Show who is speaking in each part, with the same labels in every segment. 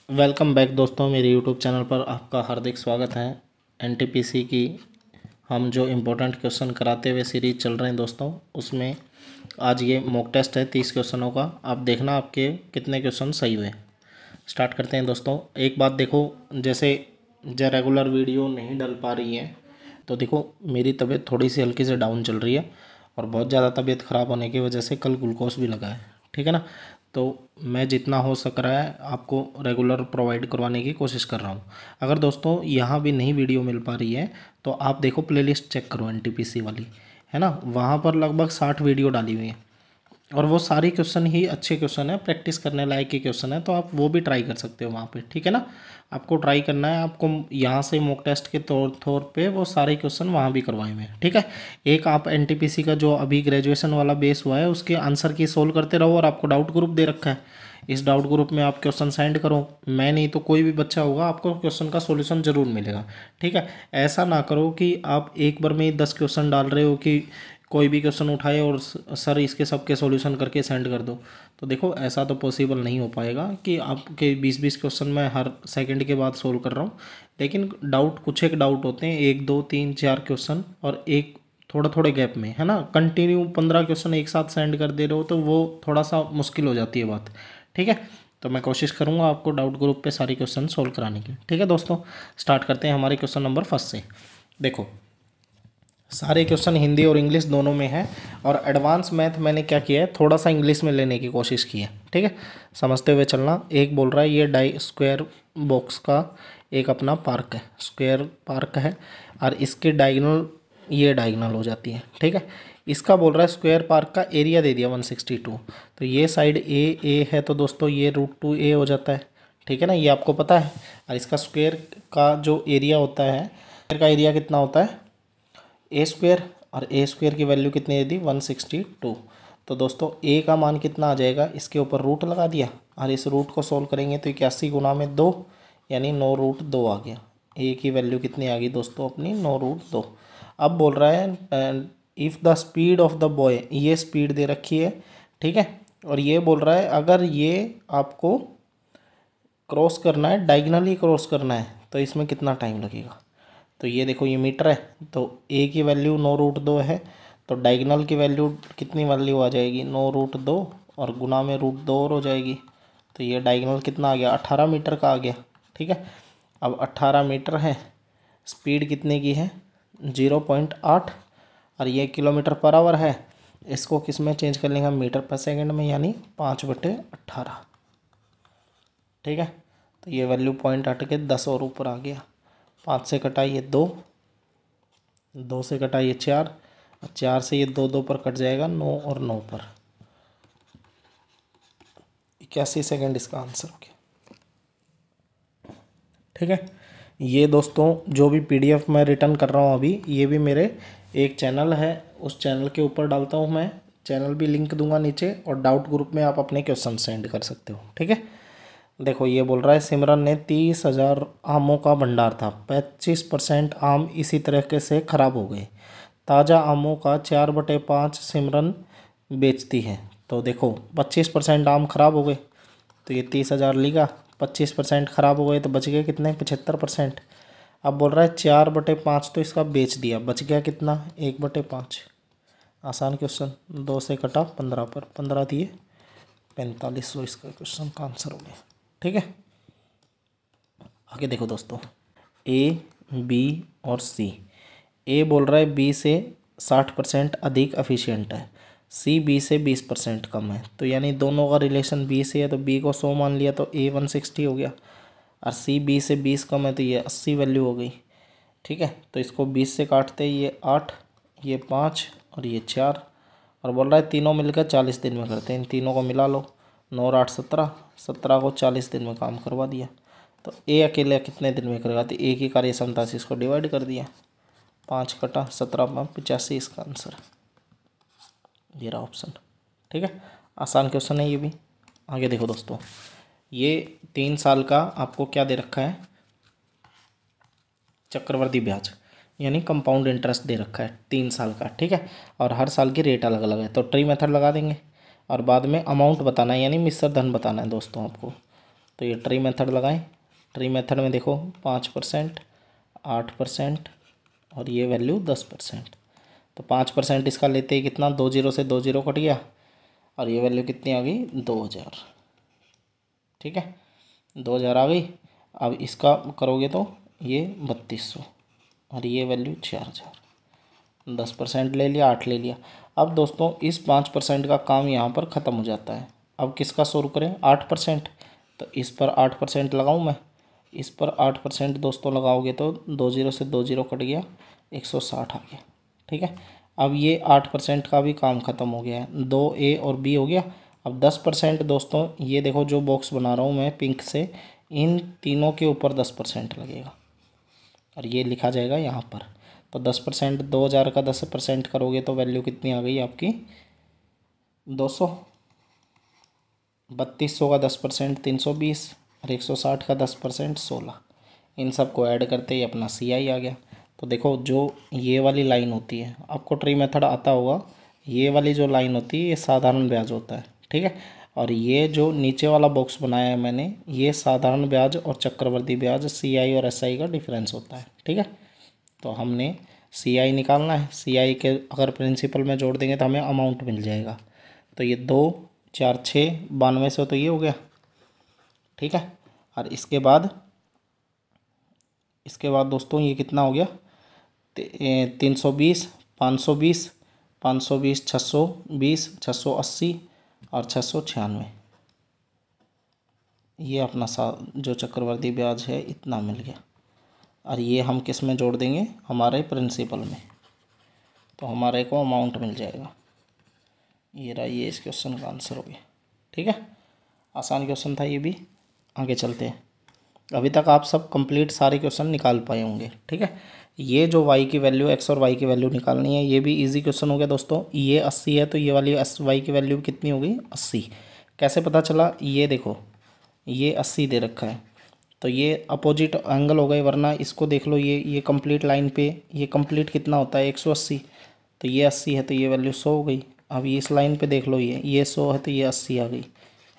Speaker 1: Welcome back दोस्तों, मेरे YouTube channel पर आपका हार्दिक स्वागत है। एनटीपीसी की हम जो इम्पोर्टेंट क्वेश्चन कराते हुए सीरीज चल रहे हैं दोस्तों, उसमें आज ये मॉक टेस्ट है 30 क्वेश्चनों का। आप देखना आपके कितने क्वेश्चन सही हुए। स्टार्ट करते हैं दोस्तों। एक बात देखो, जैसे जो रेगुलर वीडियो नहीं डल पा रही है तो देखो मेरी तबीयत थोड़ी सी हल्की से डाउन चल रही है और बहुत ज़्यादा तबीयत ख़राब होने की वजह से कल ग्लूकोज भी लगा है, ठीक है ना। तो मैं जितना हो सक रहा है आपको रेगुलर प्रोवाइड करवाने की कोशिश कर रहा हूँ। अगर दोस्तों यहाँ भी नहीं वीडियो मिल पा रही है तो आप देखो प्लेलिस्ट चेक करो एनटीपीसी वाली, है ना। वहाँ पर लगभग 60 वीडियो डाली हुई है और वो सारे क्वेश्चन ही अच्छे क्वेश्चन है, प्रैक्टिस करने लायक के क्वेश्चन है, तो आप वो भी ट्राई कर सकते हो वहाँ पे, ठीक है ना। आपको ट्राई करना है, आपको यहाँ से मॉक टेस्ट के तौर पे वो सारे क्वेश्चन वहाँ भी करवाए हुए हैं, ठीक है। एक आप एनटीपीसी का जो अभी ग्रेजुएशन वाला बेस हुआ है उसके आंसर की सोल्व करते रहो, और आपको डाउट ग्रुप दे रखा है, इस डाउट ग्रुप में आप क्वेश्चन सेंड करो। मैं नहीं तो कोई भी बच्चा होगा आपको क्वेश्चन का सॉल्यूशन जरूर मिलेगा, ठीक है। ऐसा ना करो कि आप एक बार में ही 10 क्वेश्चन डाल रहे हो कि कोई भी क्वेश्चन उठाए और सर इसके सबके सॉल्यूशन करके सेंड कर दो। तो देखो ऐसा तो पॉसिबल नहीं हो पाएगा कि आपके 20-20 क्वेश्चन मैं हर सेकंड के बाद सोल्व कर रहा हूँ। लेकिन डाउट कुछ एक डाउट होते हैं, 1 2 3 4 क्वेश्चन और एक थोड़ा थोड़े गैप में, है ना। कंटिन्यू 15 क्वेश्चन एक साथ सेंड कर दे रहे हो तो वो थोड़ा सा मुश्किल हो जाती है बात, ठीक है। तो मैं कोशिश करूँगा आपको डाउट ग्रुप पे सारे क्वेश्चन सोल्व कराने की, ठीक है दोस्तों। स्टार्ट करते हैं हमारे क्वेश्चन नंबर फर्स्ट से। देखो सारे क्वेश्चन हिंदी और इंग्लिश दोनों में है, और एडवांस मैथ मैंने क्या किया है, थोड़ा सा इंग्लिश में लेने की कोशिश की है, ठीक है। समझते हुए चलना। एक बोल रहा है ये स्क्वायर बॉक्स का एक अपना पार्क है, स्क्वायर पार्क है, और इसके डायगोनल ये डायगोनल हो जाती है, ठीक है। इसका बोल रहा है स्क्वायर पार्क का एरिया दे दिया 162, तो ये साइड ए है तो दोस्तों ये √2a हो जाता है, ठीक है ना, ये आपको पता है। और इसका स्क्वायर का जो एरिया होता है, स्क्वायर का एरिया कितना होता है ए स्क्वायर, और ए स्क्वायर की वैल्यू कितनी दे दी 162। तो दोस्तों ए का मान कितना आ जाएगा, इसके ऊपर रूट लगा दिया और इस रूट को सोल्व करेंगे तो 81 गुना में 2 यानी 9√2 आ गया। ए की वैल्यू कितनी आ गई दोस्तों अपनी 9√2। अब बोल रहा है if the speed of the boy, ये स्पीड दे रखी है, ठीक है। और ये बोल रहा है अगर ये आपको क्रॉस करना है, डायगनली क्रॉस करना है तो इसमें कितना टाइम लगेगा। तो ये देखो ये मीटर है, तो ए की वैल्यू 9√2 है, तो डायगनल की वैल्यू कितनी वैल्यू आ जाएगी 9√2 और गुना में √2 और हो जाएगी। तो ये डायगनल कितना आ गया 18 मीटर का आ गया, ठीक है। अब 18 मीटर है, स्पीड कितने की है 0.8, और ये किलोमीटर पर आवर है। इसको किस में चेंज कर लेंगे मीटर पर सेकंड में, यानी 5/18, ठीक है। तो ये वैल्यू पॉइंट हट के 10 और ऊपर आ गया। 5 से कटाइए 2, 2 से कटाइए 4, 4 से ये 2 2 पर कट जाएगा 9 और 9 पर 81 सेकेंड इसका आंसर हो गया, ठीक है। ये दोस्तों जो भी पीडीएफ मैं रिटर्न कर रहा हूँ अभी, ये भी मेरे एक चैनल है, उस चैनल के ऊपर डालता हूँ मैं, चैनल भी लिंक दूंगा नीचे, और डाउट ग्रुप में आप अपने क्वेश्चन सेंड कर सकते हो, ठीक है। देखो ये बोल रहा है सिमरन ने 30,000 आमों का भंडार था, 25% आम इसी तरीके से खराब हो गए, ताज़ा आमों का 4/5 सिमरन बेचती है। तो देखो 25% आम खराब हो गए, तो ये 30,000 लिखा, 25% खराब हो गए तो बच गए कितने 75%। अब बोल रहा है 4/5 तो इसका बेच दिया, बच गया कितना 1/5। आसान क्वेश्चन, 2 से कटा 15 पर 15 दिए 45, इसका क्वेश्चन का आंसर हो गया, ठीक है। आगे देखो दोस्तों, ए बी और सी। ए बोल रहा है बी से 60% अधिक एफिशिएंट है, सी बी से 20% कम है, तो यानी दोनों का रिलेशन बी से है, तो बी को 100 मान लिया तो ए 160 हो गया, और सी बी से 20 कम है तो ये 80 वैल्यू हो गई, ठीक है। तो इसको 20 से काटते ये 8, ये 5 और ये 4, और बोल रहा है तीनों मिलकर 40 दिन में करते हैं, इन तीनों को मिला लो, 9 और 8 17, 17 को 40 दिन में काम करवा दिया। तो ए अकेले कितने दिन में करेगा, तो ए की कार्य क्षमता से इसको डिवाइड कर दिया, 5 कटा 17 में 85 इसका आंसर, ये रहा ऑप्शन, ठीक है। आसान क्वेश्चन है ये भी। आगे देखो दोस्तों, ये 3 साल का आपको क्या दे रखा है, चक्रवर्ती ब्याज यानी कंपाउंड इंटरेस्ट दे रखा है 3 साल का, ठीक है। और हर साल की रेट अलग अलग है, तो ट्री मेथड लगा देंगे और बाद में अमाउंट बताना है, यानी मिश्र धन बताना है दोस्तों आपको। तो ये ट्री मेथड लगाएं। ट्री मेथड में देखो 5%, 8% और ये वैल्यू 10%। तो 5% इसका लेते ही कितना, 2 जीरो से 2 जीरो कट गया और ये वैल्यू कितनी आ गई, 2000। ठीक है, 2000 आ गई। अब इसका करोगे तो ये 3200 और ये वैल्यू 4000। 10% ले लिया, 8 ले लिया। अब दोस्तों इस 5% का काम यहाँ पर ख़त्म हो जाता है। अब किसका शुरू करें, 8%। तो इस पर 8% लगाऊँ मैं, इस पर 8% दोस्तों लगाओगे तो 2 जीरो से 2 जीरो कट गया, 160 आ गया। ठीक है, अब ये 8% का भी काम ख़त्म हो गया है, 2A और B हो गया। अब 10% दोस्तों ये देखो जो बॉक्स बना रहा हूँ मैं पिंक से, इन तीनों के ऊपर 10% लगेगा और ये लिखा जाएगा यहाँ पर। तो 10%, 2000 का 10% करोगे तो वैल्यू कितनी आ गई आपकी, 200। 3200 का 10% 320 और 160 का 10% 16। इन सब को ऐड करते ही अपना CI आ गया। तो देखो जो ये वाली लाइन होती है, आपको ट्री मेथड आता होगा, ये वाली जो लाइन होती है ये साधारण ब्याज होता है। ठीक है, और ये जो नीचे वाला बॉक्स बनाया है मैंने, ये साधारण ब्याज और चक्रवर्ती ब्याज CI और SI का डिफरेंस होता है। ठीक है, तो हमने CI निकालना है। CI के अगर प्रिंसिपल में जोड़ देंगे तो हमें अमाउंट मिल जाएगा। तो ये 2 4 6 9200 तो ये हो गया। ठीक है, और इसके बाद दोस्तों ये कितना हो गया, 320, 520, 520, 620, 680 और 696। ये अपना जो चक्रवर्ती ब्याज है इतना मिल गया। और ये हम किस में जोड़ देंगे, हमारे प्रिंसिपल में, तो हमारे को अमाउंट मिल जाएगा। ये रहा, ये इस क्वेश्चन का आंसर हो गया। ठीक है, आसान क्वेश्चन था ये भी। आगे चलते हैं। अभी तक आप सब कंप्लीट सारे क्वेश्चन निकाल पाए होंगे। ठीक है, ये जो y की वैल्यू, x और y की वैल्यू निकालनी है, ये भी इजी क्वेश्चन हो गया दोस्तों। ये 80 है तो ये वाली y की वैल्यू कितनी हो गई, 80। कैसे पता चला, ये देखो ये 80 दे रखा है तो ये अपोजिट एंगल हो गए, वरना इसको देख लो, ये कंप्लीट लाइन पे ये कंप्लीट कितना होता है, 180। तो ये 80 है तो ये वैल्यू 100 हो गई। अब इस लाइन पे देख लो, ये 100 है तो ये 80 आ गई,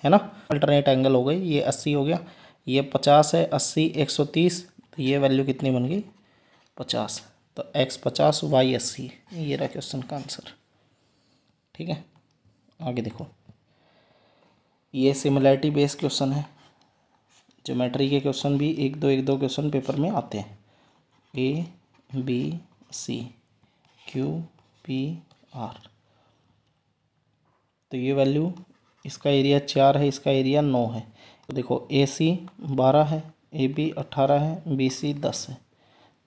Speaker 1: है ना। अल्टरनेट एंगल हो गई, ये 80 हो गया। ये 50 है, 80, 130, तो ये वैल्यू कितनी बन गई, 50। तो x 50, y 80, ये रहा क्वेश्चन का आंसर। ठीक है, आगे देखो, ये सिमिलैरिटी बेस्ड क्वेश्चन है। ज्योमेट्री के क्वेश्चन भी एक दो क्वेश्चन पेपर में आते हैं। ABC QR, तो ये वैल्यू, इसका एरिया 4 है, इसका एरिया 9 है। तो देखो AC 12 है, AB 18 है, BC 10 है।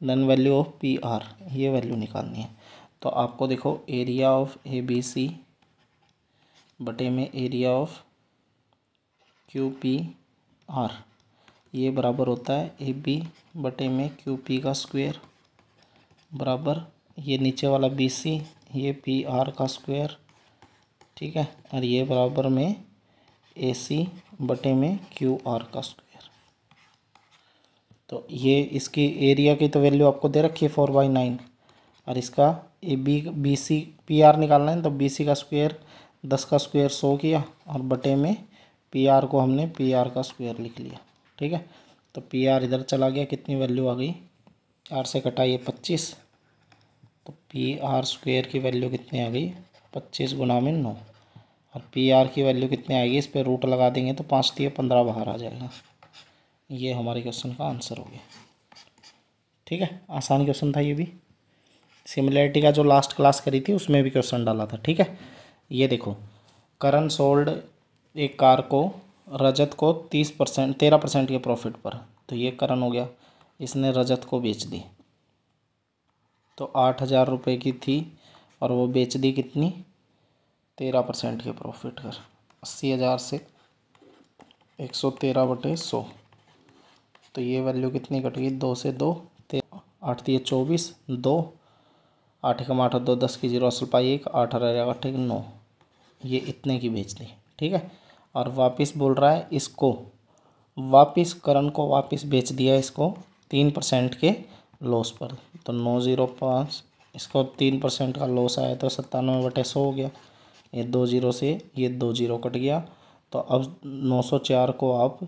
Speaker 1: देन वैल्यू ऑफ PR, ये वैल्यू निकालनी है। तो आपको देखो एरिया ऑफ ABC बटे में एरिया ऑफ QPR, ये बराबर होता है AB बटे में QP का स्क्वायर बराबर ये नीचे वाला BC, ये PR का स्क्वायर। ठीक है, और ये बराबर में AC बटे में QR का स्क्वायर। तो ये इसकी एरिया की तो वैल्यू आपको दे रखी है 4/9, और इसका BC PR निकालना है तो BC का स्क्वायर 10 का स्क्वायर 100 किया, और बटे में PR को हमने PR का स्क्वायर लिख लिया। ठीक है, तो PR इधर चला गया, कितनी वैल्यू आ गई, 4 से कटाइए 25, तो PR स्क्वायर की वैल्यू कितनी आ गई, 25 गुना में 9, और PR की वैल्यू कितनी आएगी, इस पर रूट लगा देंगे तो 5 दिए 15 बाहर आ जाएगा। ये हमारे क्वेश्चन का आंसर हो गया। ठीक है, आसान क्वेश्चन था ये भी। सिमिलैरिटी का जो लास्ट क्लास करी थी उसमें भी क्वेश्चन डाला था। ठीक है, ये देखो, करण सोल्ड एक कार को रजत को 13% के प्रॉफिट पर। तो ये करण हो गया, इसने रजत को बेच दी, तो 8000 रुपये की थी और वो बेच दी कितनी, 13% के प्रॉफिट कर। 80,000 से 113/100, तो ये वैल्यू कितनी कट गई, 2 से 2, 8 दिए 24, 2, 8 कम 8 2, 10 की 0 असल पाई 1, 8 रहेगा 8 9, ये इतने की बेच दी। ठीक है, और वापस बोल रहा है इसको वापस, करण को वापस बेच दिया इसको 3% के लॉस पर। तो 905, इसको 3% का लॉस आया तो 97/100 हो गया। ये 2 0 से ये 2 0 कट गया, तो अब 904 को आप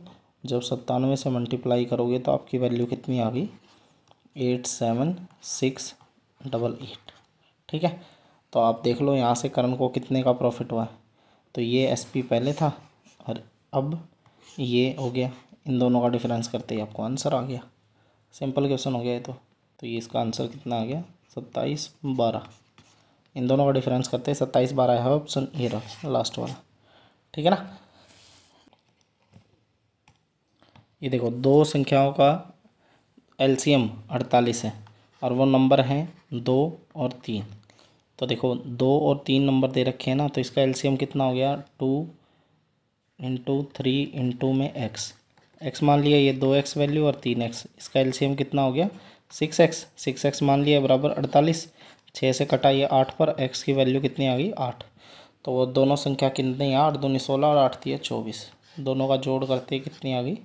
Speaker 1: जब 97 से मल्टीप्लाई करोगे तो आपकी वैल्यू कितनी आ गई, 87688। ठीक है, तो आप देख लो यहाँ से करण को कितने का प्रॉफिट हुआ है। तो ये एसपी पहले था और अब ये हो गया, इन दोनों का डिफरेंस करते ही आपको आंसर आ गया। सिंपल क्वेश्चन हो गया ये तो ये इसका आंसर कितना आ गया, 2712। इन दोनों का डिफरेंस करते हैं 2712 है ऑप्शन ये रहा लास्ट वाला। ठीक है ना। ये देखो दो संख्याओं का एलसीएम 48 है और वो नंबर हैं 2 और 3। तो देखो 2 और 3 नंबर दे रखे हैं ना, तो इसका एलसीएम कितना हो गया, 2 इंटू 3 इंटू में एक्स मान लिया, ये 2x वैल्यू और 3x, इसका एलसीएम कितना हो गया 6x मान लिया बराबर 48। 6 से कटा ये 8 पर x की वैल्यू कितनी आ गई 8। तो वो दोनों संख्या कितनी, 8 दूनी 16 और 8 थी 24, दोनों का जोड़ करते कितनी आ गई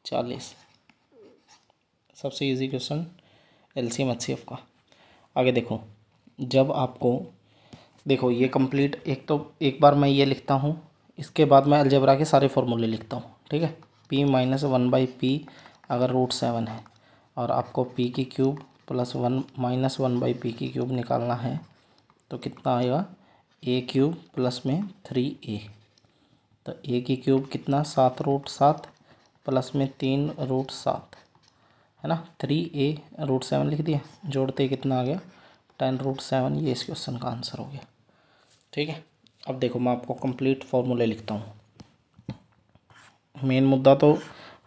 Speaker 1: 40। सबसे इजी क्वेश्चन एलसीएम एचसीएफ का। आगे देखो, जब आपको देखो ये कंप्लीट, एक बार मैं ये लिखता हूँ, इसके बाद मैं अलजेब्रा के सारे फॉर्मूले लिखता हूँ। ठीक है, p-1/p अगर √7 है और आपको p की क्यूब प्लस 1 की क्यूब निकालना है तो कितना आएगा, a³ प्लस में 3a। तो a की क्यूब कितना 7√7 प्लस में 3√7 है ना, 3a √7 लिख दिया, जोड़ते कितना आ गया 10√7। ये इस क्वेश्चन का आंसर हो गया। ठीक है, अब देखो मैं आपको कंप्लीट फॉर्मूले लिखता हूँ। मेन मुद्दा तो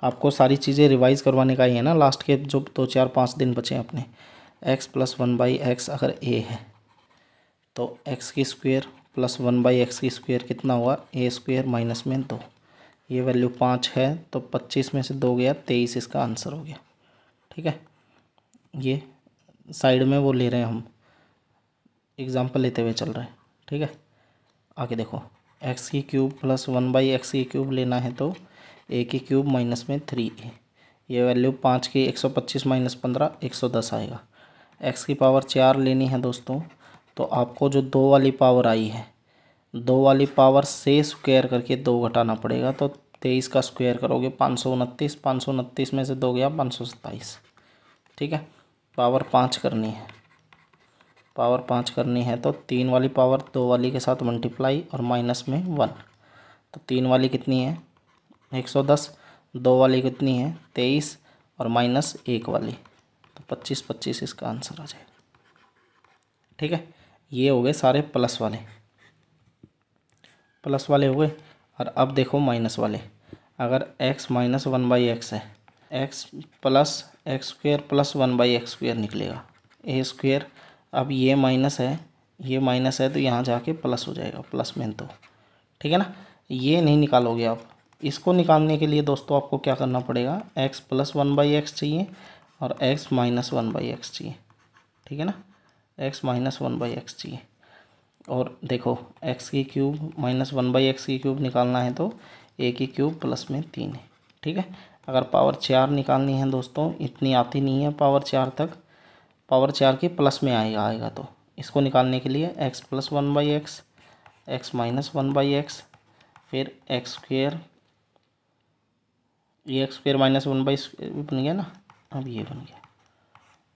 Speaker 1: आपको सारी चीज़ें रिवाइज करवाने का ही है ना, लास्ट के जो 2 4 5 दिन बचे हैं अपने। x प्लस 1/x अगर a है तो x की स्क्वायर प्लस 1/x की स्क्वायर कितना हुआ, a² माइनस में 2। ये वैल्यू 5 है तो 25 में से 2 गया 23, इसका आंसर हो गया। ठीक है, ये साइड में वो ले रहे हैं हम, एग्जाम्पल लेते हुए चल रहे हैं। ठीक है, आगे देखो x की क्यूब प्लस 1/x की क्यूब लेना है तो a की क्यूब माइनस में 3a। ये वैल्यू 5 की 125 माइनस 15 110 आएगा। x की पावर 4 लेनी है दोस्तों, तो आपको जो 2 वाली पावर आई है, 2 वाली पावर से स्क्वायर करके 2 घटाना पड़ेगा। तो 23 का स्क्वायर करोगे 529, 529 में से 2 गया 527। ठीक है, पावर 5 करनी है, पावर 5 करनी है तो 3 वाली पावर 2 वाली के साथ मल्टीप्लाई और माइनस में 1। तो 3 वाली कितनी है 110, 2 वाली कितनी है 23 और माइनस 1 वाली तो 25 इसका आंसर आ जाएगा। ठीक है, ये हो गए सारे प्लस वाले हो गए। और अब देखो माइनस वाले, अगर x माइनस 1/x है, x plus x² plus 1/x² निकलेगा a²। अब ये माइनस है तो यहाँ जाके प्लस हो जाएगा, प्लस में 2। ठीक है ना, ये नहीं निकालोगे आप। इसको निकालने के लिए दोस्तों आपको क्या करना पड़ेगा, x प्लस 1/x चाहिए और x माइनस 1/x चाहिए। ठीक है ना, x माइनस 1/x चाहिए। और देखो x की क्यूब माइनस 1/x की क्यूब निकालना है तो a की क्यूब प्लस में 3 है। ठीक है, अगर पावर 4 निकालनी है दोस्तों, इतनी आती नहीं है पावर 4 तक, पावर 4 की प्लस में आएगा तो इसको निकालने के लिए x plus 1/x, x minus 1/x, फिर x², ये x² माइनस 1/² बन गया ना, अब ये बन गया।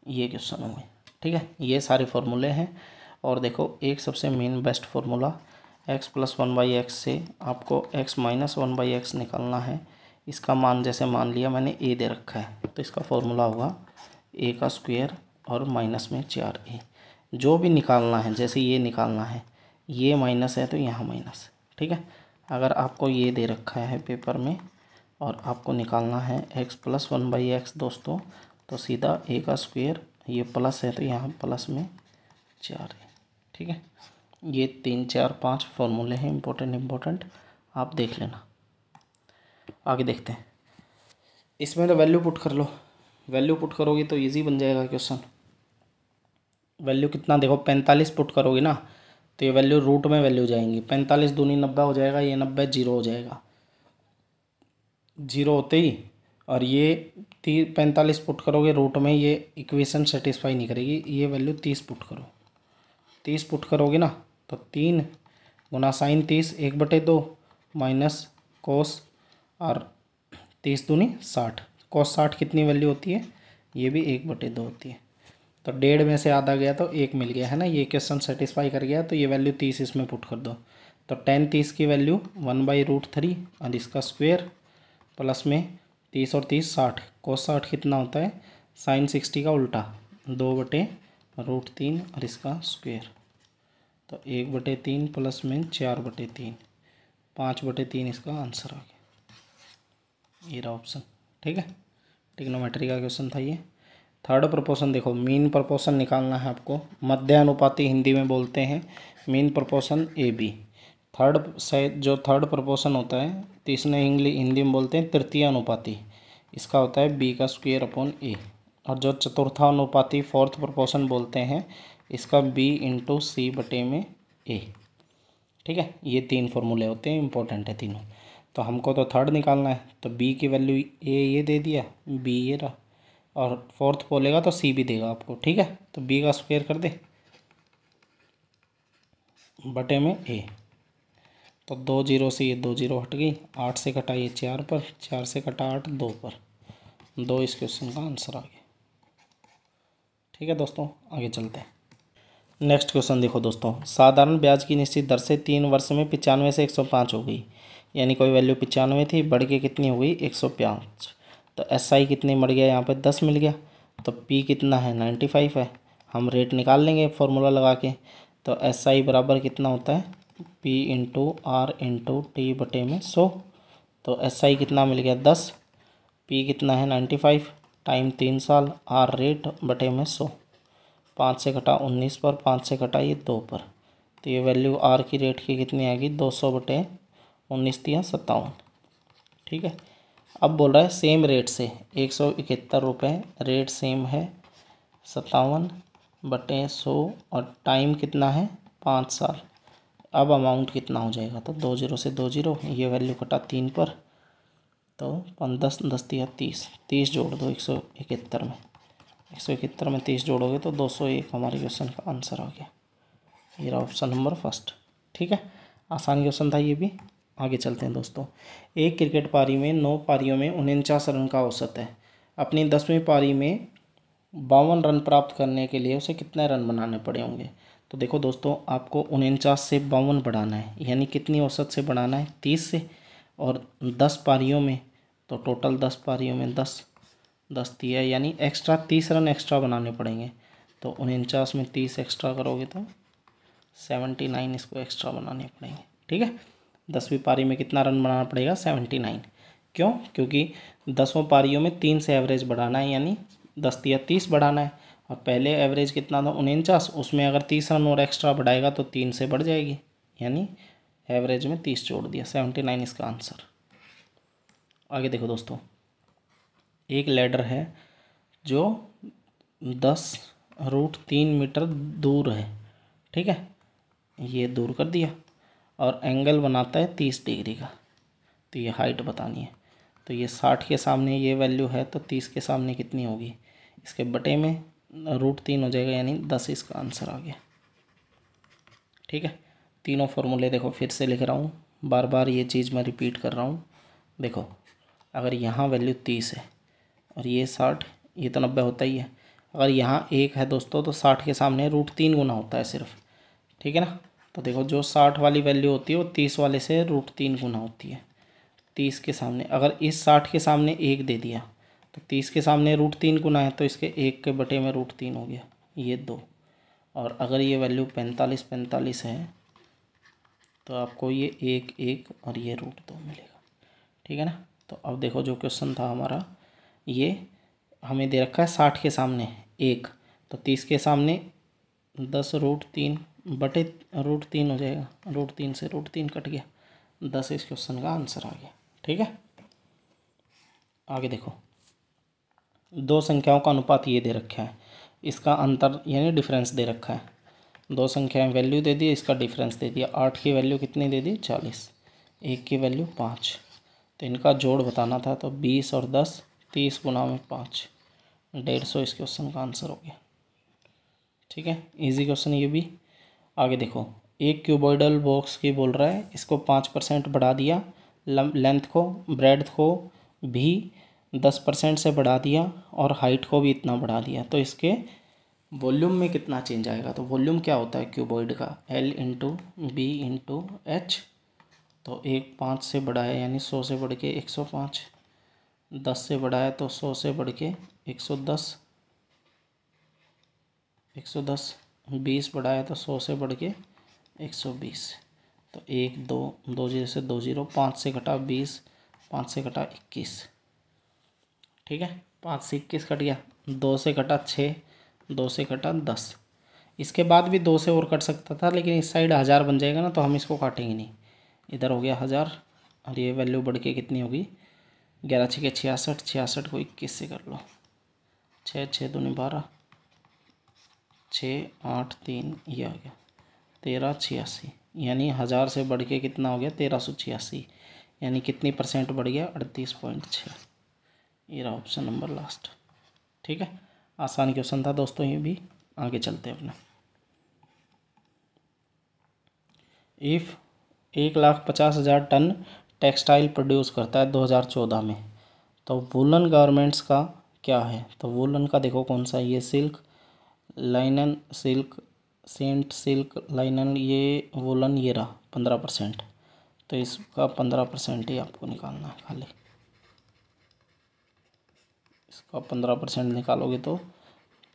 Speaker 1: ये क्वेश्चन हो गए। ठीक है, ये सारे फार्मूले हैं। और देखो एक सबसे main best formula, x plus 1/x से आपको x माइनस 1/x निकालना है। इसका मान जैसे मान लिया मैंने a दे रखा है तो इसका फार्मूला होगा a का स्क्वायर और माइनस में 4a। जो भी निकालना है, जैसे ये निकालना है, ये माइनस है तो यहाँ माइनस। ठीक है, अगर आपको ये दे रखा है पेपर में और आपको निकालना है x प्लस 1/x दोस्तों, तो सीधा a का स्क्वायर, ये प्लस है तो यहाँ प्लस में 4 है। ठीक है, ये 3 4 5 फॉर्मूले हैं इम्पोर्टेंट, आप देख लेना। आगे देखते हैं, इसमें तो वैल्यू पुट कर लो, वैल्यू पुट करोगे तो इजी बन जाएगा क्वेश्चन। वैल्यू कितना देखो 45 पुट करोगे ना तो ये वैल्यू रूट में वैल्यू जाएंगी, 45 दूनी 90 हो जाएगा, ये 90 जीरो हो जाएगा, जीरो होते ही। और ये 45 पुट करोगे रूट में, ये इक्वेशन सेटिस्फाई नहीं करेगी, ये वैल्यू 30 पुट करो। 30 पुट करोगे ना तो 3 गुना साइन 30 1/2 माइनस कोस और 30 दूनी 60, cos 60 कितनी वैल्यू होती है, ये भी 1/2 होती है। तो 1.5 में से आधा गया तो 1 मिल गया है ना, ये क्वेश्चन सेटिस्फाई कर गया। तो ये वैल्यू 30 इसमें पुट कर दो। तो tan 30 की वैल्यू 1/√3 और इसका स्क्वेयर प्लस में 30 और 30 60, cos 60 कितना होता है, sin 60 का उल्टा 2/√3 और इसका स्क्वेयर। तो 1/3 प्लस में 4/3, 5/3 इसका आंसर आ गया। ये रहा ऑप्शन। ठीक है, ट्रिग्नोमेट्री का क्वेश्चन था ये। थर्ड प्रपोर्शन देखो, मीन प्रपोर्शन निकालना है आपको। मध्य अनुपाती हिंदी में बोलते हैं, मीन प्रपोर्शन ए बी। जो थर्ड प्रपोर्शन होता है तो इसने हिंदी में बोलते हैं तृतीय अनुपाती, इसका होता है बी का स्क्वायर अपॉन ए। और जो चतुर्था अनुपाती फोर्थ प्रपोर्शन बोलते हैं, इसका बी इंटू सी बटे में ए। ठीक है, ये 3 फॉर्मूले होते हैं, इंपॉर्टेंट है तीनों। तो हमको तो थर्ड निकालना है, तो बी की वैल्यू ए ये दे दिया, बी ये रहा, और फोर्थ बोलेगा तो सी भी देगा आपको। ठीक है, तो बी का स्क्वायर कर दे बटे में ए। तो 2 0 से ये 2 0 हट गई, 8 से कटा ये 4 पर, 4 से कटा 8 2 पर, 2 इस क्वेश्चन का आंसर आ गया। ठीक है दोस्तों, आगे चलते हैं। नेक्स्ट क्वेश्चन देखो दोस्तों, साधारण ब्याज की निश्चित दर से 3 वर्ष में 95 से 105 हो गई, यानी कोई वैल्यू 95 थी, बढ़ के कितनी हो गई 105। तो SI कितने बढ़ गया, यहाँ पे 10 मिल गया। तो P कितना है 95 है, हम रेट निकाल लेंगे फॉर्मूला लगा के। तो SI बराबर कितना होता है, P into R into T बटे में 100। तो SI कितना मिल गया 10, P कितना है 95, टाइम 3 साल, R रेट बटे में 100। 5 से कटा 19 पर, 5 से कटा ये 2 पर, तो ये वैल्यू R की रेट की कितनी आएगी 200 बटे 19 दिया 57। ठीक है, अब बोल रहा है सेम रेट से 171 रुपये, रेट सेम है 57 बटे 100, और टाइम कितना है 5 साल। अब अमाउंट कितना हो जाएगा, तो 2 0 से 2 0, ये वैल्यू कटा 3 पर, तो 10 10 दिया 30, 30 जोड़ दो 171 में, 171 में 30 जोड़ोगे तो 201 हमारे क्वेश्चन का आंसर आ गया। ये रहा ऑप्शन नंबर फर्स्ट। ठीक है, आसान क्वेश्चन था ये भी। आगे चलते हैं दोस्तों। एक क्रिकेट पारी में 9 पारियों में 49 रन का औसत है। अपनी 10वीं पारी में 52 रन प्राप्त करने के लिए उसे कितने रन बनाने पड़े होंगे। तो देखो दोस्तों, आपको 49 से 52 बढ़ाना है, यानी कितनी औसत से बढ़ाना है 30 से, और 10 पारियों में, तो टोटल 10 पारियों में 10 दिया, यानी एक्स्ट्रा 30 रन एक्स्ट्रा बनाने पड़ेंगे। तो 49 में 30 एक्स्ट्रा करोगे तो 79 इसको एक्स्ट्रा बनाने पड़ेंगे। ठीक है, 10वीं पारी में कितना रन बनाना पड़ेगा 79। क्यों, क्योंकि 10वीं पारियों में 3 से एवरेज बढ़ाना है, यानी 10 या 30 बढ़ाना है, और पहले एवरेज कितना था 49, उसमें अगर 30 रन और एक्स्ट्रा बढ़ाएगा तो 3 से बढ़ जाएगी, यानी एवरेज में 30 जोड़ दिया, 79 इसका आंसर। आगे देखो दोस्तों, एक लैडर है जो 10√3 मीटर दूर है। ठीक है, ये दूर कर दिया, और एंगल बनाता है 30 डिग्री का। तो ये हाइट बतानी है। तो ये 60 के सामने ये वैल्यू है, तो 30 के सामने कितनी होगी, इसके बटे में √3 हो जाएगा, यानी 10 इसका आंसर आ गया। ठीक है, तीनों फॉर्मूले देखो फिर से लिख रहा हूँ, बार बार ये चीज़ मैं रिपीट कर रहा हूँ। देखो, अगर यहाँ वैल्यू 30 है और ये 60, ये तो 90 होता ही है। अगर यहाँ 1 है दोस्तों, तो 60 के सामने √3 गुना होता है सिर्फ। ठीक है ना, तो देखो जो 60 वाली वैल्यू होती है वो 30 वाले से √3 गुना होती है। 30 के सामने, अगर इस 60 के सामने 1 दे दिया, तो 30 के सामने √3 गुना है, तो इसके 1 के बटे में √3 हो गया, ये 2। और अगर ये वैल्यू 45 है, तो आपको ये 1 1 और ये √2 मिलेगा। ठीक है ना, तो अब देखो जो क्वेश्चन था हमारा, ये हमें दे रखा है 60 के सामने 1, तो 30 के सामने 10√3 बटे √3 हो जाएगा, √3 से √3 कट गया, 10 इस क्वेश्चन का आंसर आ गया। ठीक है, आगे देखो, दो संख्याओं का अनुपात ये दे रखा है, इसका अंतर यानी डिफरेंस दे रखा है। दो संख्याएं वैल्यू दे दी, इसका डिफरेंस दे दिया। 8 की वैल्यू कितनी दे दी 40, 1 की वैल्यू 5, तो इनका जोड़ बताना था। तो 20 और 10, 30 गुना में 5, 150 इस क्वेश्चन का आंसर हो गया। ठीक है, इजी क्वेश्चन ये भी। आगे देखो, एक क्यूबॉइडल बॉक्स की बोल रहा है, इसको 5% बढ़ा दिया, लेंथ को, ब्रेड्थ को भी 10% से बढ़ा दिया और हाइट को भी इतना बढ़ा दिया, तो इसके वॉल्यूम में कितना चेंज आएगा। तो वॉल्यूम क्या होता है क्यूबॉइड का, L into B into H. तो एक 5 से बड़ा है यानी 100 से बढ़ के 105, 10 से बड़ा है तो 100 से बढ़ के 110, 20 बड़ा है तो 100 से बढ़ के 120। तो 1 2 2 जीरो से 2 जीरो, 5 से घटा 20, 5 से घटा 21, ठीक है। 5 से 21 कट गया, 2 से घटा 6, 2 से घटा 10। इसके बाद भी 2 से और कट सकता था, लेकिन इस साइड 1000 बन जाएगा ना, तो हम इसको काटेंगे नहीं। इधर हो गया 1000 और ये वैल्यू बढ़ के कितनी होगी, 11 छः 66, 66 को 21 से कर लो, 6 6 दूनी 12, 6 8 3, ये आ गया 1386, यानी 1000 से बढ़ के कितना हो गया 1386, यानी कितनी परसेंट बढ़ गया 38.6। ये रहा ऑप्शन नंबर लास्ट, ठीक है। आसान क्वेश्चन था दोस्तों ये भी। आगे चलते हैं अपना। इफ़ 1,50,000 टन टेक्सटाइल प्रोड्यूस करता है 2014 में, तो वुलन गारमेंट्स का क्या है। तो वुलन का देखो कौन सा, ये सिल्क, लाइनन, सिल्क, सेंट सिल्क, लाइनन, ये वुलन, ये रहा 15%। तो इसका 15% ही आपको निकालना है खाली। इसका 15% निकालोगे तो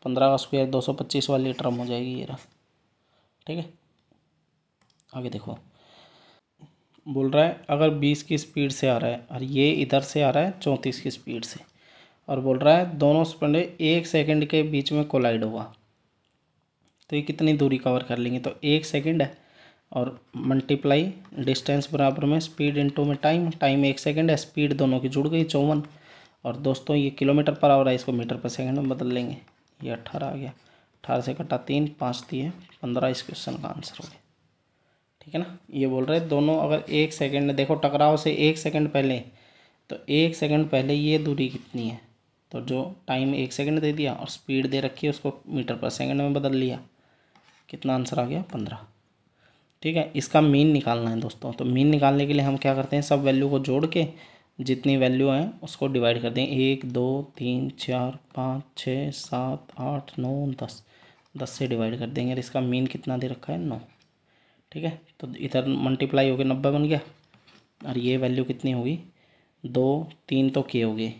Speaker 1: 15 का स्क्वायर 225 वाली टर्म हो जाएगी, ये रहा, ठीक है। आगे देखो, बोल रहा है अगर 20 की स्पीड से आ रहा है और ये इधर से आ रहा है 34 की स्पीड से, और बोल रहा है दोनों स्पीड 1 सेकंड के बीच में कोलाइड हुआ, तो ये कितनी दूरी कवर कर लेंगे। तो 1 सेकंड है और मल्टीप्लाई डिस्टेंस बराबर में स्पीड इंटू में टाइम, टाइम 1 सेकंड है, स्पीड दोनों की जुड़ गई 54। और दोस्तों ये किलोमीटर पर आवर है, इसको मीटर पर सेकंड में बदल लेंगे। ये 18 आ गया, 18 से कटा 3, 5 दिए 15, इस क्वेश्चन का आंसर हो गया, ठीक है ना। ये बोल रहे हैं दोनों अगर 1 सेकंड, देखो टकराव से 1 सेकंड पहले, तो 1 सेकंड पहले ये दूरी कितनी है, तो जो टाइम 1 सेकंड दे दिया और स्पीड दे रखी है उसको मीटर पर सेकंड में बदल लिया, कितना आंसर आ गया 15, ठीक है। इसका मीन निकालना है दोस्तों। तो मीन निकालने के लिए हम क्या करते हैं, सब वैल्यू को जोड़ के जितनी वैल्यू है उसको डिवाइड कर दें, 1 2 3 4 5 6 7 8 9 10, 10 से डिवाइड कर देंगे और इसका मीन कितना दे रखा है 9, ठीक है। तो इधर मल्टीप्लाई हो गया 90 बन गया, और ये वैल्यू कितनी होगी 2 3 तो के हो गए,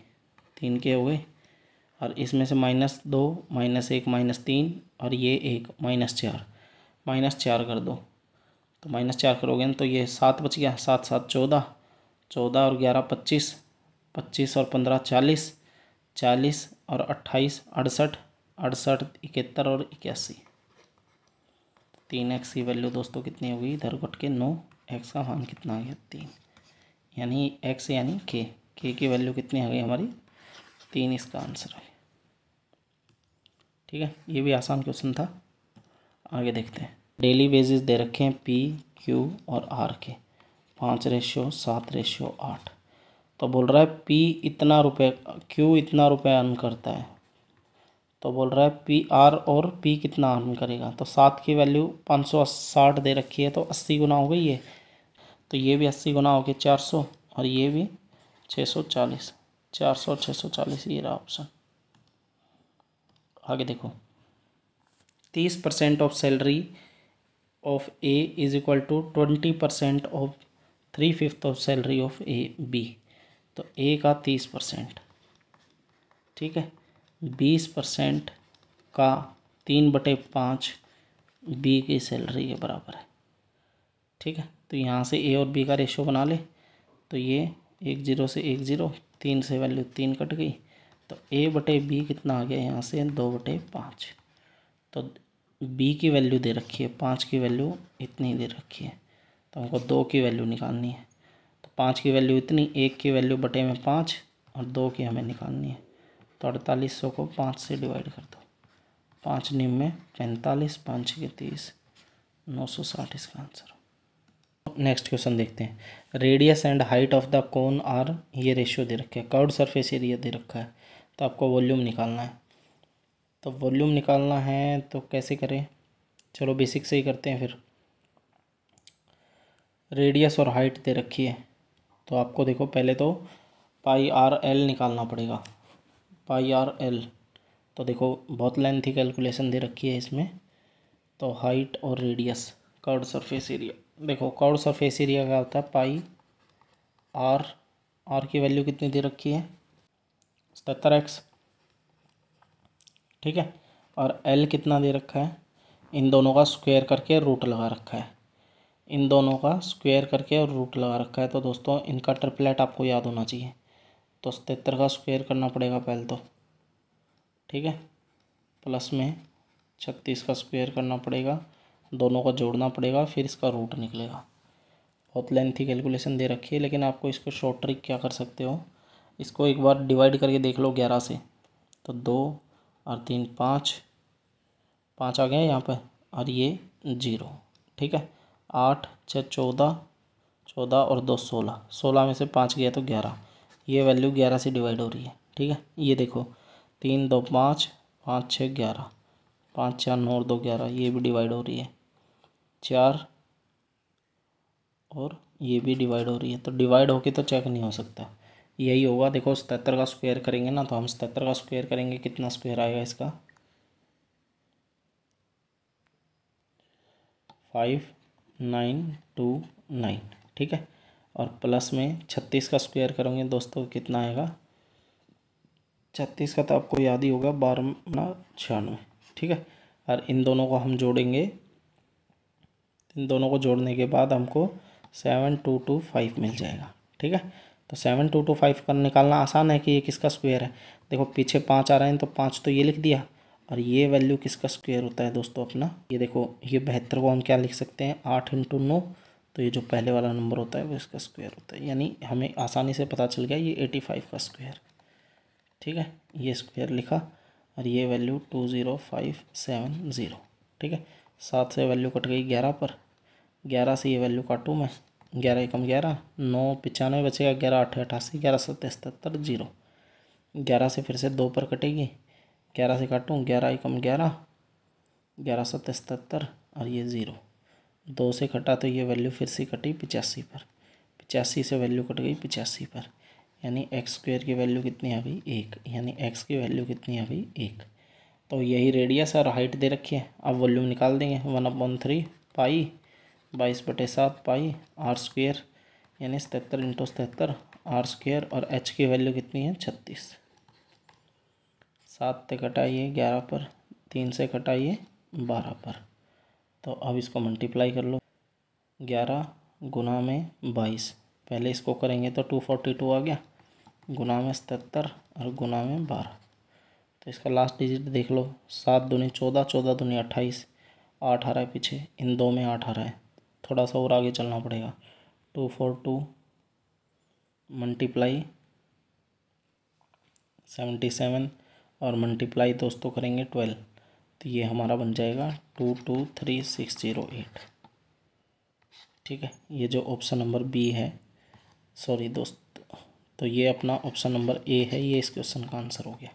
Speaker 1: 3 के हो गए, और इसमें से -2 -1 -3 और ये 1 -4 कर दो, तो -4 करोगे ना तो ये 7 बच गया, 7 7 14, 14 और 11 25, 25 और 15 40, 40 और 28 68, 68 71 और 81, 3x की वैल्यू दोस्तों कितनी होगी, इधर कट के 9, x का मान कितना आ गया 3, यानी x यानी k की वैल्यू कितनी आ गई हमारी 3, इसका आंसर है, ठीक है। ये भी आसान क्वेश्चन था। आगे देखते हैं। डेली वेजेस दे रखे हैं P Q और R के 5:7:8। तो बोल रहा है P इतना रुपये, Q इतना रुपये अर्न करता है, तो बोल रहा है P R और P कितना अर्न करेगा। तो 7 की वैल्यू 560 दे रखी है, तो 80 गुना हो गई है, तो ये भी 80 गुना हो गया 400, और ये भी 640, 400 और 640, ये रहा ऑप्शन। आगे देखो, 30% of salary of A is equal to 20% of 3/5 of salary of B। तो A का 30%, ठीक है, 20% का 3/5 B की सैलरी के बराबर है, ठीक है। तो यहाँ से A और B का रेशो बना ले, तो ये 1 0 से 1 0, 3 से वैल्यू 3 कट गई, तो A/B कितना आ गया यहाँ से 2/5। तो B की वैल्यू दे रखी है, 5 की वैल्यू इतनी दे रखी है, तो हमको 2 की वैल्यू निकालनी है। तो 5 की वैल्यू इतनी, 1 की वैल्यू बटे में 5 और 2 की हमें निकालनी है। तो 4800 को 5 से डिवाइड कर दो, 5 निम में 45, 5 6 30, 960 इसका आंसर। नेक्स्ट क्वेश्चन देखते हैं। Radius and height of the cone are, ये रेशियो दे रखे हैं, कर्व्ड सरफेस एरिया दे रखा है, तो आपको वॉल्यूम निकालना है। तो वॉल्यूम निकालना है तो कैसे करें, चलो बेसिक से ही करते हैं फिर। रेडियस और हाइट दे रखी है, तो आपको देखो पहले तो पाई आर एल निकालना पड़ेगा, पाई आर एल। तो देखो बहुत लेंथी कैलकुलेशन दे रखी है इसमें। तो हाइट और रेडियस, कर्व्ड सरफेस एरिया, देखो कर्व्ड सरफेस एरिया क्या होता है, पाई आर, आर की वैल्यू कितनी दे रखी है 77x, ठीक है। और एल कितना दे रखा है, इन दोनों का स्क्वायर करके रूट लगा रखा है, इन दोनों का स्क्वायर करके और रूट लगा रखा है। तो दोस्तों इनका ट्रिपलेट आपको याद होना चाहिए। तो 77 का स्क्वायर करना पड़ेगा पहले तो, ठीक है, प्लस में 36 का स्क्वायर करना पड़ेगा, दोनों का जोड़ना पड़ेगा, फिर इसका रूट निकलेगा। बहुत लेंथी कैलकुलेशन दे रखी है, लेकिन आपको इसको शॉर्ट ट्रिक क्या कर सकते हो, इसको एक बार डिवाइड करके देख लो 11 से। तो 2 और 3 5, 5 आ गए यहाँ पर, और ये 0, ठीक है। 8 6 14, 14 और 2 16, 16 में से 5 गया तो 11, ये वैल्यू 11 से डिवाइड हो रही है, ठीक है। ये देखो 3 2 5, 5 6 11, 5 4 9 और 2 11, ये भी डिवाइड हो रही है, 4 और ये भी डिवाइड हो रही है। तो डिवाइड होके तो चेक नहीं हो सकता, यही होगा। देखो 77 का स्क्वायर करेंगे ना, तो हम 77 का स्क्वायर करेंगे, कितना स्क्वायर आएगा इसका 5929, ठीक है। और प्लस में 36 का स्क्वायर करोगे दोस्तों, कितना आएगा 36 का तो आपको याद ही होगा, 12 96, ठीक है। और इन दोनों को हम जोड़ेंगे, इन दोनों को जोड़ने के बाद हमको 7225 मिल जाएगा, ठीक है। तो 7225 का निकालना आसान है कि ये किसका स्क्वायर है। देखो पीछे 5 आ रहे हैं, तो 5 तो ये लिख दिया, और ये वैल्यू किसका स्क्वायर होता है दोस्तों अपना, ये देखो ये 72 को हम क्या लिख सकते हैं 8 × 9, तो ये जो पहले वाला नंबर होता है वो इसका स्क्वायर होता है। यानी हमें आसानी से पता चल गया ये 85 का स्क्वायर, ठीक है। ये स्क्वायर लिखा, और ये वैल्यू 20570, ठीक है। 7 से वैल्यू कट गई 11 पर, 11 से ये वैल्यू काटूँ मैं, 11 एकम 11, 9 95 बचेगा, 11 8 88, 11 7 77 0, 11 से फिर से 2 पर कटेगी, 11 से काटूँ 11 एकम 11, 11 7 77 और ये 0, 2 से कटा तो ये वैल्यू फिर से कटी 85 पर, 85 से वैल्यू कट गई 85 पर, यानी एक्स स्क्वायर की वैल्यू कितनी आ गई 1, यानी एक्स की वैल्यू कितनी आ गई 1। तो यही रेडियस और हाइट दे रखी है। अब वॉल्यूम निकाल देंगे, 1/3 पाई 22/7 पाई आर स्क्वायर, यानी 77 × 77 आर स्क्वायर, और एच की वैल्यू कितनी है 36। 7 से कटाइए 11 पर, 3 से कटाइए 12 पर, तो अब इसको मल्टीप्लाई कर लो, 11 गुना में 22, पहले इसको करेंगे तो 242 आ गया, गुना में 77 और गुना में 12। तो इसका लास्ट डिजिट देख लो, 7 दूनी 14, 14 दूनी 28, 8 आ रहा है पीछे, इन 2 में 8 आ रहा है, थोड़ा सा और आगे चलना पड़ेगा, 242 मल्टीप्लाई 77 और मल्टीप्लाई दोस्तों करेंगे 12, तो ये हमारा बन जाएगा 223608, ठीक है। ये जो ऑप्शन नंबर बी है, सॉरी दोस्त, तो ये अपना ऑप्शन नंबर ए है, ये इस क्वेश्चन का आंसर हो गया,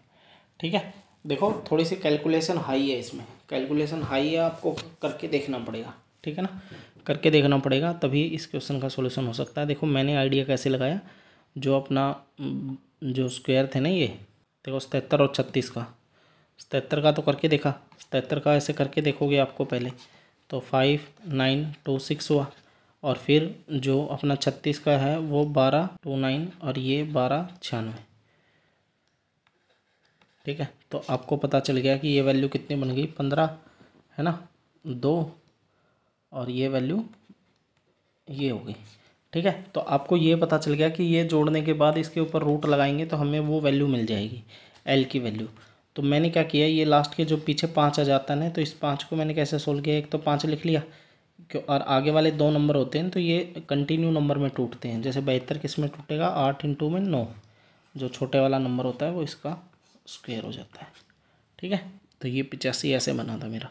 Speaker 1: ठीक है। देखो थोड़ी सी कैलकुलेशन हाई है इसमें, कैलकुलेशन हाई है, आपको करके देखना पड़ेगा, ठीक है ना, करके देखना पड़ेगा, तभी इस क्वेश्चन का सॉल्यूशन हो सकता है। देखो मैंने आइडिया कैसे लगाया, जो अपना जो स्क्वायर थे ना ये, देखो 77 और 36 का, 77 का तो करके देखा, 77 का ऐसे करके देखोगे आपको पहले, तो 5926 हुआ, और फिर जो अपना 36 का है वो 1229, और ये 1296, ठीक है। तो आपको पता चल गया कि ये वैल्यू कितनी बन गई 15, है ना, 2, और ये वैल्यू ये हो गई, ठीक है। तो आपको ये पता चल गया कि ये जोड़ने के बाद इसके ऊपर रूट लगाएंगे तो हमें वो वैल्यू मिल जाएगी, एल की वैल्यू। तो मैंने क्या किया, ये लास्ट के जो पीछे 5 आ जाता है ना, तो इस 5 को मैंने कैसे सोल्व किया, एक तो 5 लिख लिया, और आगे वाले 2 नंबर होते हैं तो ये कंटिन्यू नंबर में टूटते हैं, जैसे 72 किस में टूटेगा 8 × 9, जो छोटे वाला नंबर होता है वो इसका स्क्वायर हो जाता है, ठीक है। तो ये 85 ऐसे बना था मेरा।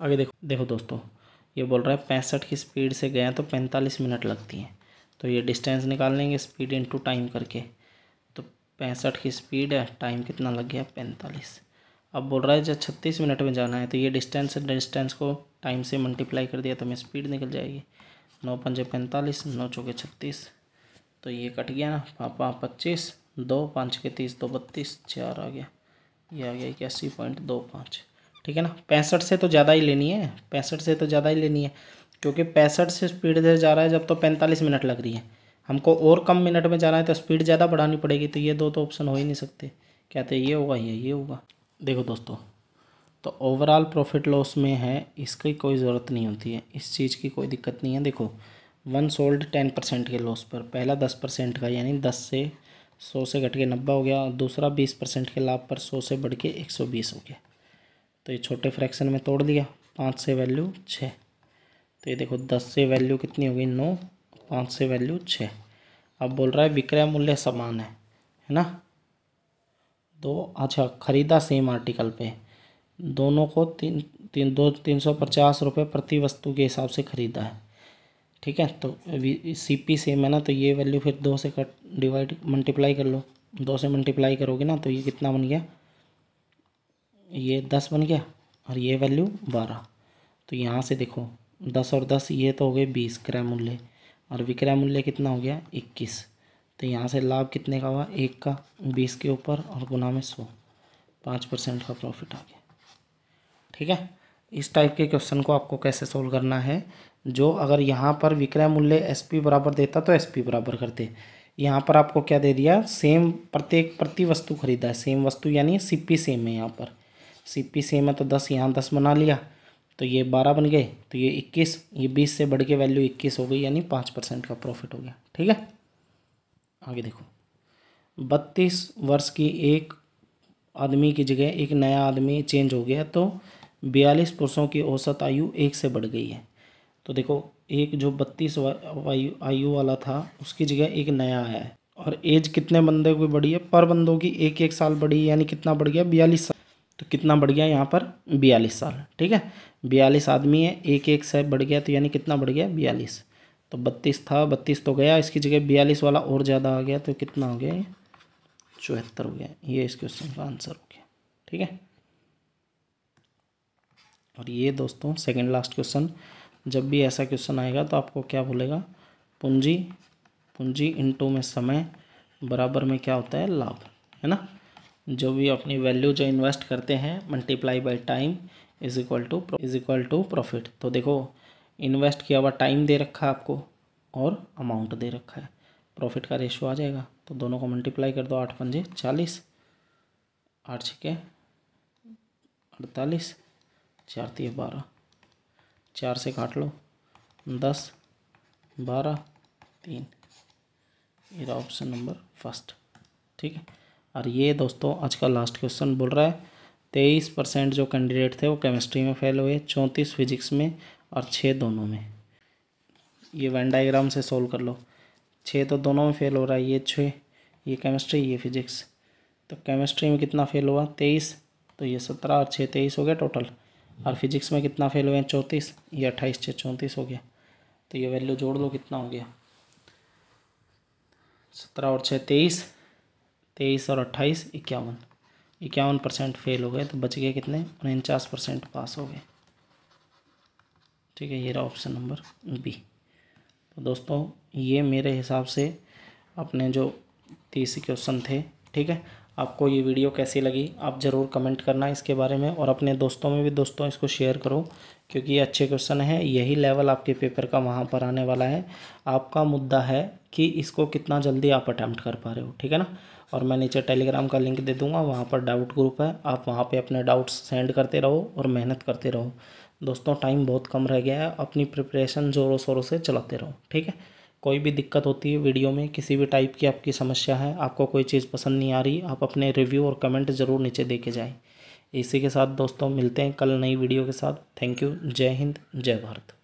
Speaker 1: आगे देखो, देखो दोस्तों ये बोल रहा है 65 की स्पीड से गए तो 45 मिनट लगती हैं, तो ये डिस्टेंस निकाल लेंगे स्पीड इनटू टाइम करके, तो 65 की स्पीड है, टाइम कितना लग गया 45। अब बोल रहा है जब 36 मिनट में जाना है, तो ये डिस्टेंस को टाइम से मल्टीप्लाई कर दिया तो हमें स्पीड निकल जाएगी, 9 × 5 = 45, 9 × 4 = 36, तो ये कट गया ना, पापा 25 2 5 के 30, 2 32, 4 आ गया, ये आ गया 81.25। ठीक है ना। 65 से तो ज़्यादा ही लेनी है, 65 से तो ज़्यादा ही लेनी है, क्योंकि 65 से स्पीड से जा रहा है जब तो 45 मिनट लग रही है। हमको और कम मिनट में जाना है तो स्पीड ज़्यादा बढ़ानी पड़ेगी, तो ये दो तो ऑप्शन हो ही नहीं सकते। कहते ये होगा ये होगा। देखो दोस्तों, तो ओवरऑल प्रॉफिट लॉस में है, इसकी कोई ज़रूरत नहीं होती है, इस चीज़ की कोई दिक्कत नहीं है। देखो 1 सोल्ड 10% के लॉस पर, पहला 10% का यानी 10 से 100 से घट के 90 हो गया, और दूसरा 20% के लाभ पर 100 से बढ़ के 120 हो गया। तो ये छोटे फ्रैक्शन में तोड़ दिया, 5 से वैल्यू 6, तो ये देखो 10 से वैल्यू कितनी हो गई 9, 5 से वैल्यू 6। अब बोल रहा है विक्रय मूल्य समान है ना। तो अच्छा, ख़रीदा सेम आर्टिकल पे, दोनों को 350 रुपये प्रति वस्तु के हिसाब से ख़रीदा है। ठीक है, तो CP सेम है ना, तो ये वैल्यू फिर 2 से मल्टीप्लाई कर लो, 2 से मल्टीप्लाई करोगे ना तो ये कितना बन गया, ये 10 बन गया, और ये वैल्यू 12। तो यहाँ से देखो 10 और 10 ये तो हो गए 20 क्रय मूल्य, और विक्रय मूल्य कितना हो गया 21। तो यहाँ से लाभ कितने का हुआ, 1 का, 20 के ऊपर और गुना में 100, 5% का प्रॉफिट आ गया। ठीक है, इस टाइप के क्वेश्चन को आपको कैसे सोल्व करना है, जो अगर यहाँ पर विक्रय मूल्य SP बराबर देता तो SP बराबर करते, यहाँ पर आपको क्या दे दिया, सेम प्रति वस्तु खरीदा है, सेम वस्तु यानी CP सेम है, यहाँ पर CP सेम है तो 10 यहाँ 10 बना लिया, तो ये 12 बन गए, तो ये 21, ये 20 से बढ़ के वैल्यू 21 हो गई, यानी 5% का प्रॉफिट हो गया। ठीक है, आगे देखो, 32 वर्ष की एक आदमी की जगह एक नया आदमी चेंज हो गया, तो 42 पुरुषों की औसत आयु 1 से बढ़ गई है। तो देखो, एक जो 32 आयु वाला था उसकी जगह एक नया आया है, और एज कितने बंदे की बढ़ी है, पर बंदों की 1 साल बढ़ी है, यानी कितना बढ़ गया 42 साल। तो कितना बढ़ गया यहाँ पर 42 साल। ठीक है, 42 आदमी है, 1 से बढ़ गया, तो यानी कितना बढ़ गया 42। तो 32 था, 32 तो गया, इसकी जगह 42 वाला और ज़्यादा आ गया, तो कितना हो गया 74 हो गया। ये इस क्वेश्चन का आंसर हो गया। ठीक है, और ये दोस्तों सेकंड लास्ट क्वेश्चन, जब भी ऐसा क्वेश्चन आएगा तो आपको क्या बोलेगा, पूंजी इनटू में समय बराबर में क्या होता है, लाभ, है ना। जो भी अपनी वैल्यू जो इन्वेस्ट करते हैं multiply by time is equal to profit. तो देखो, इन्वेस्ट किया हुआ टाइम दे रखा है आपको और अमाउंट दे रखा है, प्रॉफिट का रेशियो आ जाएगा, तो दोनों को मल्टीप्लाई कर दो, 8 पंजे 40, 8 छके 48, 4 तिये 12, 4 से काट लो 10, 12, 3, ये रहा ऑप्शन नंबर फर्स्ट। ठीक है, और ये दोस्तों आज का लास्ट क्वेश्चन बोल रहा है 23% जो कैंडिडेट थे वो केमिस्ट्री में फेल हुए, 34 फिजिक्स में और 6 दोनों में। ये वेन डायग्राम से सोल्व कर लो, 6 तो दोनों में फेल हो रहा है, ये 6, ये केमिस्ट्री, ये फिजिक्स। तो केमिस्ट्री में कितना फेल हुआ 23, तो ये 17 और 6 23 हो गया टोटल। और फिजिक्स में कितना फेल हुए हैं 34, ये 28 6 34 हो गया। तो ये वैल्यू जोड़ लो, कितना हो गया 17 और 6 23, 23 और 28 51, 51% फेल हो गए, तो बच गए कितने 49% पास हो गए। ठीक है, ये रहा ऑप्शन नंबर बी। तो दोस्तों ये मेरे हिसाब से अपने जो 30 क्वेश्चन थे। ठीक है, आपको ये वीडियो कैसी लगी आप ज़रूर कमेंट करना इसके बारे में, और अपने दोस्तों में भी दोस्तों इसको शेयर करो, क्योंकि ये अच्छे क्वेश्चन हैं, यही लेवल आपके पेपर का वहाँ पर आने वाला है। आपका मुद्दा है कि इसको कितना जल्दी आप अटैम्प्ट कर पा रहे हो। ठीक है ना, और मैं नीचे टेलीग्राम का लिंक दे दूँगा, वहाँ पर डाउट ग्रुप है, आप वहाँ पर अपने डाउट्स सेंड करते रहो और मेहनत करते रहो। दोस्तों टाइम बहुत कम रह गया है, अपनी प्रिपरेशन ज़ोरों शोरों से चलाते रहो। ठीक है, कोई भी दिक्कत होती है वीडियो में, किसी भी टाइप की आपकी समस्या है, आपको कोई चीज़ पसंद नहीं आ रही, आप अपने रिव्यू और कमेंट ज़रूर नीचे दे के जाएं। इसी के साथ दोस्तों मिलते हैं कल नई वीडियो के साथ। थैंक यू, जय हिंद, जय भारत।